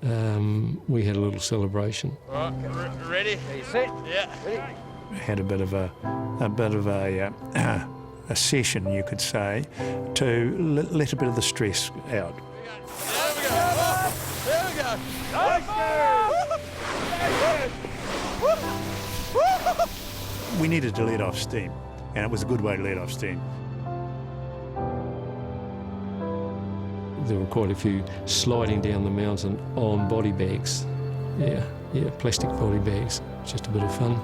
we had a little celebration. All right, ready? Are you set? Yeah. Ready? Had a bit of a session, you could say, to let a bit of the stress out. There we go. There we go. We needed to let off steam, and it was a good way to let off steam. There were quite a few sliding down the mountain on body bags. Yeah, plastic body bags. Just a bit of fun.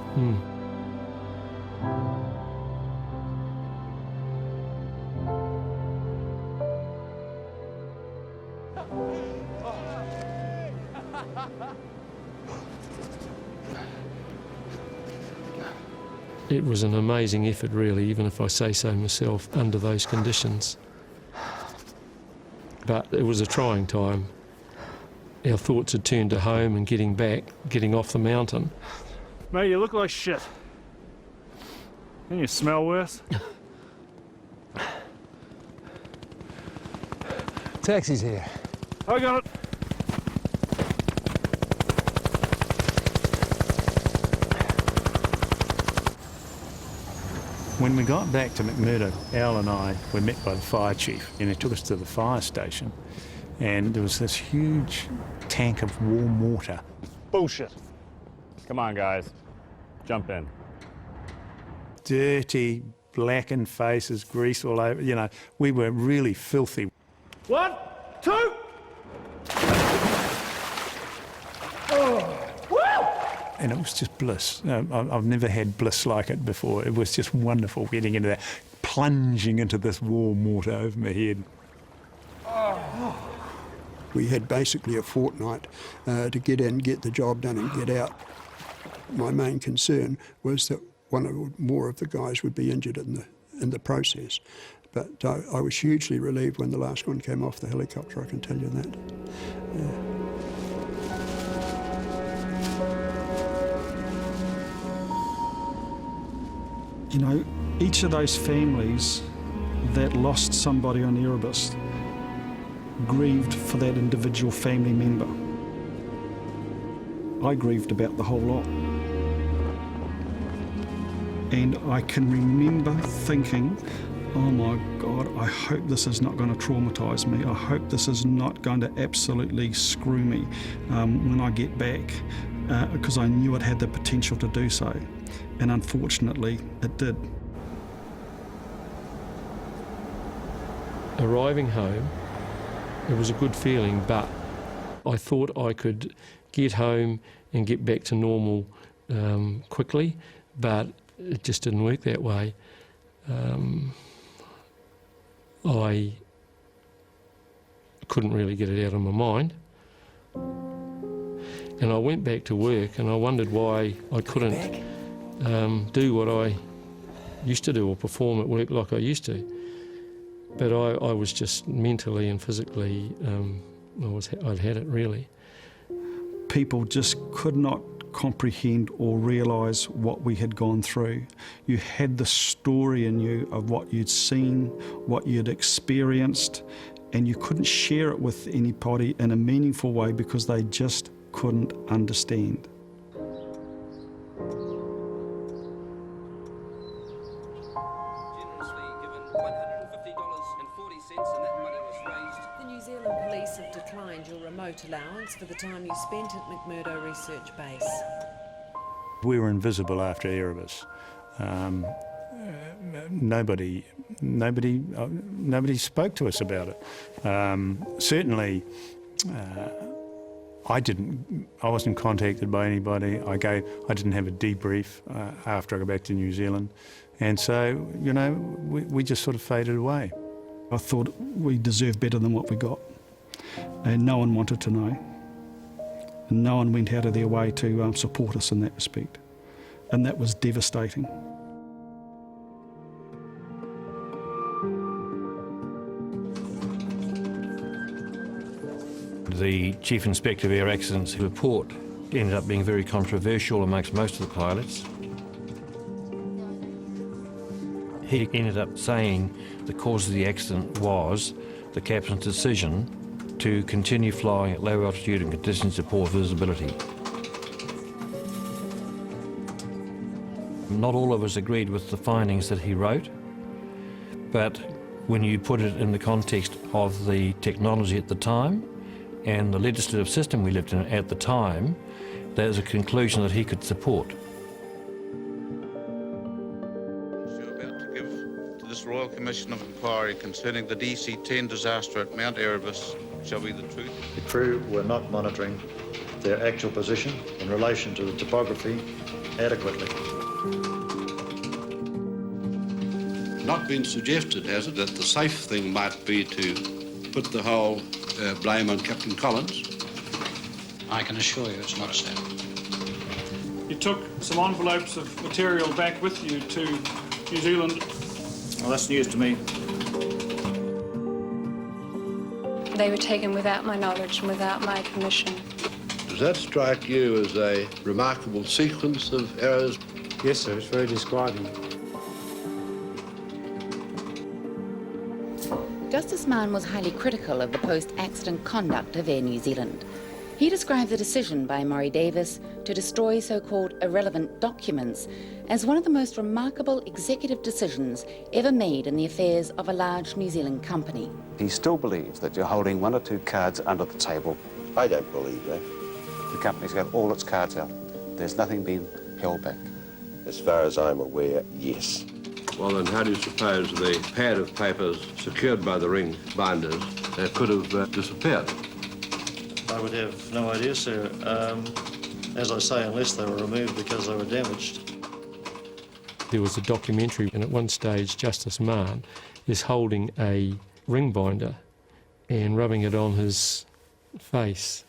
It was an amazing effort, really, even if I say so myself, under those conditions. But it was a trying time. Our thoughts had turned to home and getting off the mountain. Mate, you look like shit. And you smell worse. Taxi's here. I got it. When we got back to McMurdo, Al and I were met by the fire chief, and he took us to the fire station, and there was this huge tank of warm water. Bullshit. Come on, guys. Jump in. Dirty, blackened faces, grease all over, you know, we were really filthy. 1, 2. Oh. Woo! And it was just bliss. I've never had bliss like it before. It was just wonderful getting into that, plunging into this warm water over my head. We had basically a fortnight to get in, get the job done and get out. My main concern was that one or more of the guys would be injured in the process. But I was hugely relieved when the last one came off the helicopter, I can tell you that. You know, each of those families that lost somebody on Erebus grieved for that individual family member. I grieved about the whole lot. And I can remember thinking, oh my God, I hope this is not going to traumatise me. I hope this is not going to absolutely screw me when I get back, because I knew it had the potential to do so. And unfortunately, it did. Arriving home, it was a good feeling, but I thought I could get home and get back to normal quickly, but it just didn't work that way. I couldn't really get it out of my mind. And I went back to work and I wondered why I couldn't do what I used to do or perform at work like I used to. But I was just mentally and physically, I'd had it really. People just could not comprehend or realise what we had gone through. You had the story in you of what you'd seen, what you'd experienced, and you couldn't share it with anybody in a meaningful way because they just couldn't understand. Allowance for the time you spent at McMurdo Research Base. We were invisible after Erebus. Nobody spoke to us about it. Certainly, I wasn't contacted by anybody. I didn't have a debrief after I got back to New Zealand, and so you know we just sort of faded away. I thought we deserved better than what we got, and no one wanted to know, and no one went out of their way to support us in that respect, and that was devastating. The Chief Inspector of Air Accidents report ended up being very controversial amongst most of the pilots. He ended up saying the cause of the accident was the captain's decision to continue flying at low altitude in conditions of poor visibility. Not all of us agreed with the findings that he wrote, but when you put it in the context of the technology at the time and the legislative system we lived in at the time, that is a conclusion that he could support. You're about to give to this Royal Commission of Inquiry concerning the DC-10 disaster at Mount Erebus shall be the truth. The crew were not monitoring their actual position in relation to the topography adequately. Not been suggested, has it, that the safe thing might be to put the whole blame on Captain Collins? I can assure you it's not so. You took some envelopes of material back with you to New Zealand. Well, that's news to me. They were taken without my knowledge and without my permission. Does that strike you as a remarkable sequence of errors? Yes, sir, it's very describing. Justice Mann was highly critical of the post-accident conduct of Air New Zealand. He described the decision by Maury Davis to destroy so-called irrelevant documents as one of the most remarkable executive decisions ever made in the affairs of a large New Zealand company. He still believes that you're holding one or two cards under the table. I don't believe that. The company's got all its cards out. There's nothing being held back. As far as I'm aware, yes. Well, then how do you suppose the pad of papers secured by the ring binders could have disappeared? I would have no idea, sir. As I say, unless they were removed because they were damaged. There was a documentary, and at one stage Justice Mann is holding a ring binder and rubbing it on his face,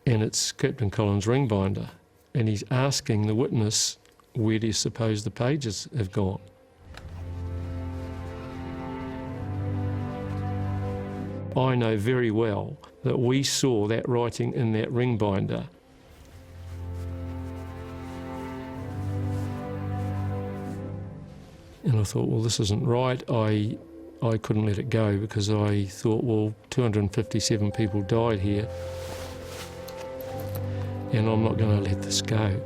and it's Captain Collins' ring binder, and he's asking the witness, where do you suppose the pages have gone? I know very well that we saw that writing in that ring binder. And I thought, well, this isn't right. I couldn't let it go because I thought, well, 257 people died here, and I'm not going to let this go.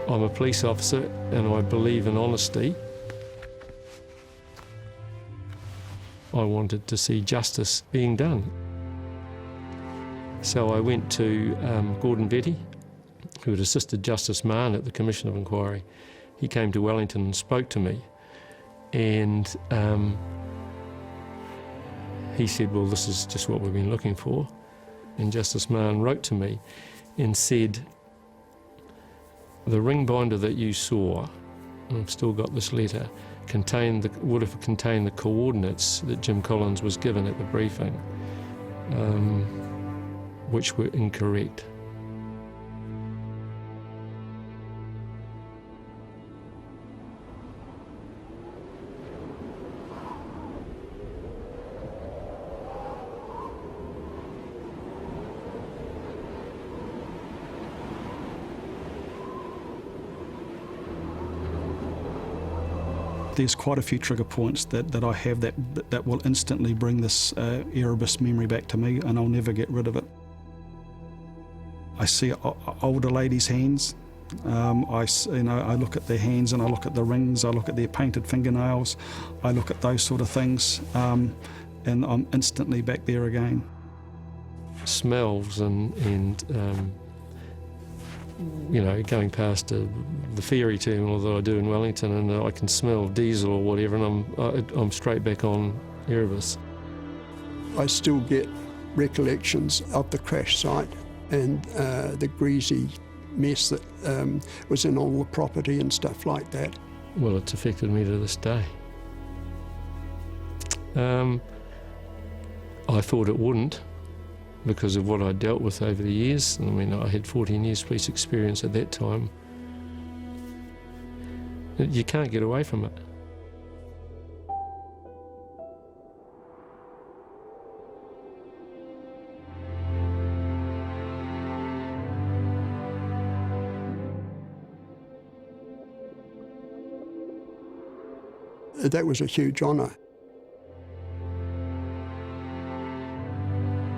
I'm a police officer and I believe in honesty. I wanted to see justice being done. So I went to Gordon Betty, who had assisted Justice Mann at the Commission of Inquiry. He came to Wellington and spoke to me, and he said, well, this is just what we've been looking for. And Justice Mann wrote to me and said, the ring binder that you saw, and I've still got this letter, would have contained the coordinates that Jim Collins was given at the briefing, which were incorrect. There's quite a few trigger points that I have that will instantly bring this Erebus memory back to me, and I'll never get rid of it. I see older ladies' hands. I look at their hands and I look at the rings. I look at their painted fingernails. I look at those sort of things, and I'm instantly back there again. Smells and you know, going past the ferry terminal that I do in Wellington, and I can smell diesel or whatever, and I'm straight back on Erebus. I still get recollections of the crash site and the greasy mess that was in all the property and stuff like that. Well, it's affected me to this day. I thought it wouldn't because of what I dealt with over the years. I mean, I had 14 years police experience at that time. You can't get away from it. That was a huge honour.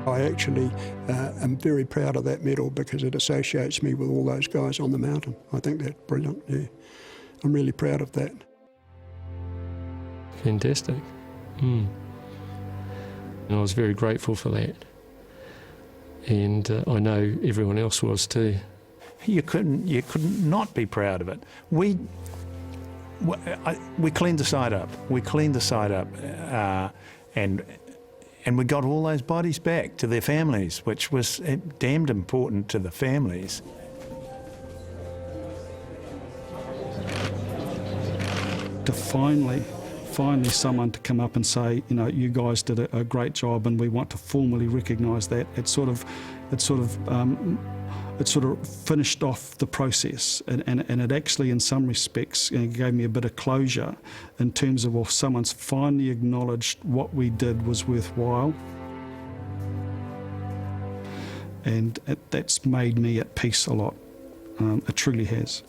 I actually am very proud of that medal because it associates me with all those guys on the mountain. I think that's brilliant, yeah. I'm really proud of that. Fantastic. And I was very grateful for that. And I know everyone else was too. You couldn't not be proud of it. We cleaned the site up. We cleaned the site up, and we got all those bodies back to their families, which was damned important to the families. To finally someone to come up and say, you know, you guys did a great job, and we want to formally recognise that. It sort of finished off the process, and it actually, in some respects, gave me a bit of closure in terms of, well, someone's finally acknowledged what we did was worthwhile, and that's made me at peace a lot. It truly has.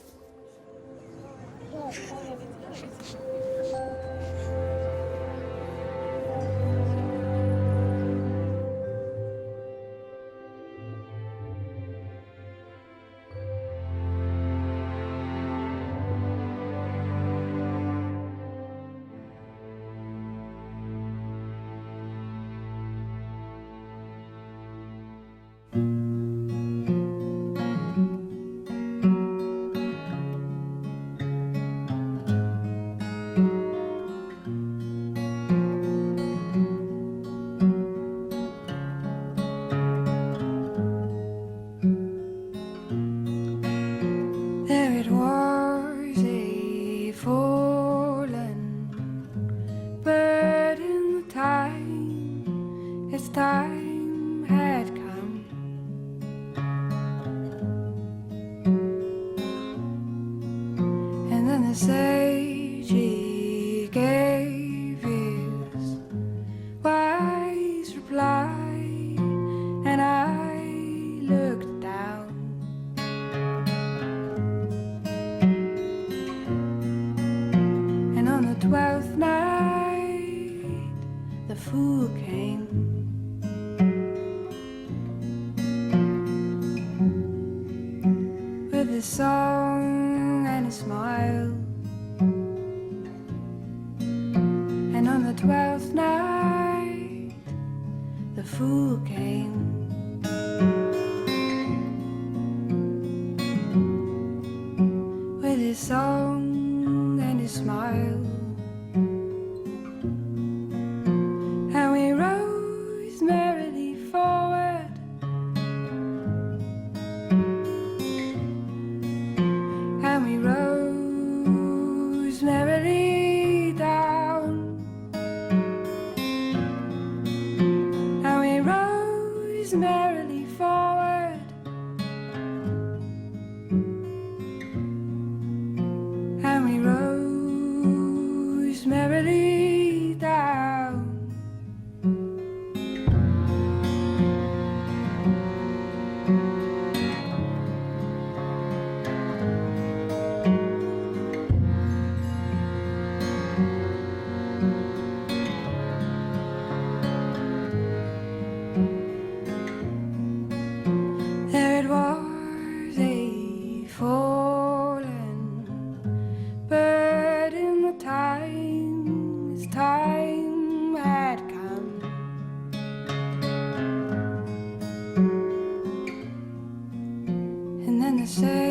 Say